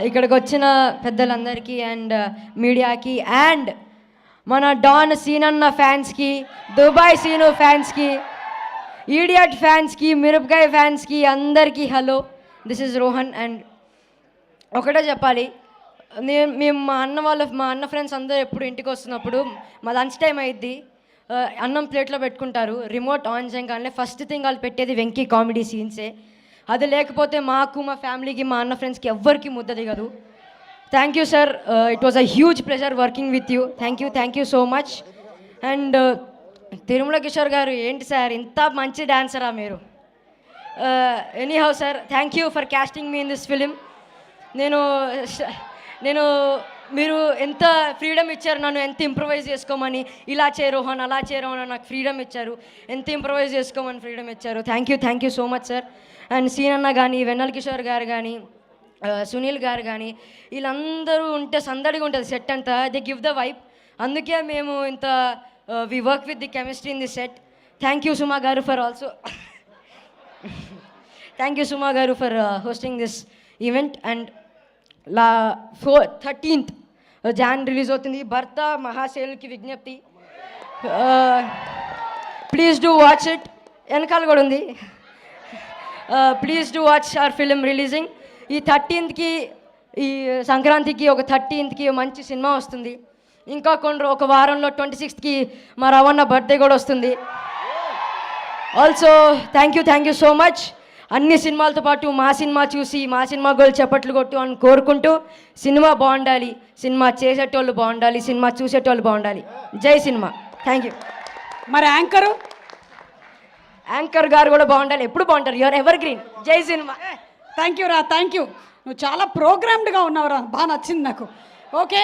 ఇక్కడికి వచ్చిన పెద్దలందరికీ అండ్ మీడియాకి అండ్ మన డాన్ సీనన్న ఫ్యాన్స్కి, దుబాయ్ సీను ఫ్యాన్స్కి, ఈడియట్ ఫ్యాన్స్కి, మిరపకాయ ఫ్యాన్స్కి అందరికీ hello. This is Rohan. And ఒకటే చెప్పాలి, మేము మా అన్న ఫ్రెండ్స్ అందరూ ఎప్పుడు ఇంటికి వస్తున్నప్పుడు మా లంచ్ టైం అయ్యిద్ది, అన్నం ప్లేట్లో పెట్టుకుంటారు. రిమోట్ ఆన్ చేయగానే ఫస్ట్ థింగ్ వాళ్ళు పెట్టేది వెంకీ కామెడీ సీన్సే. అది లేకపోతే మాకు, మా ఫ్యామిలీకి, మా అన్న ఫ్రెండ్స్కి ఎవ్వరికి ముద్ద దిగదు. Thank you sir, it was a huge pleasure working with you. Thank you so much. And Tirumala Kishore garu, ఏంటి సార్ ఇంత మంచి డాన్సరా మీరు? Anyhow sir, thank you for casting me in this film. నేను మీరు ఎంత ఫ్రీడమ్ ఇచ్చారు నన్ను, ఎంత ఇంప్రవైజ్ చేసుకోమని, ఇలా చేయ రోహన్, అలా చేయ రోహన్ నాకు ఫ్రీడమ్ ఇచ్చారు, ఎంత ఇంప్రవైజ్ చేసుకోమని ఫ్రీడమ్ ఇచ్చారు. Thank you so much sir. And సీనన్న కానీ, వెన్నెల కిషోర్ గారు కానీ, సునీల్ గారు కానీ, వీళ్ళందరూ ఉంటే సందడిగా ఉంటుంది సెట్ అంతా. They give the vibe. అందుకే మేము ఇంత we work with the chemistry in the set. Thank you Suma garu for also thank you Suma garu for hosting this event. And 13th Jan release అవుతుంది భర్త మహాశైలుకి విజ్ఞప్తి. Please do watch it. వెనకాల కూడా ఉంది. Please do watch our film releasing. ఈ 13th ఈ సంక్రాంతికి ఒక 13th మంచి సినిమా వస్తుంది. ఇంకా ఒక వారంలో 26th మా రవణ బర్త్డే కూడా వస్తుంది. Also thank you so much. అన్ని సినిమాలతో పాటు మా సినిమా చూసి మా సినిమా గోల్ చప్పట్లు కొట్టు అని కోరుకుంటూ, సినిమా బాగుండాలి, సినిమా చేసేటోళ్ళు బాగుండాలి, సినిమా చూసేటోళ్ళు బాగుండాలి. జై సినిమా. Thank you. మరి యాంకర్ గారు కూడా బాగుండాలి, ఎప్పుడు బాగుంటారు. Your ever green. జై సినిమా. థ్యాంక్ యూ రా, థ్యాంక్ యూ. నువ్వు చాలా ప్రోగ్రామ్డ్గా ఉన్నావురా, బాగా నచ్చింది నాకు. ఓకే.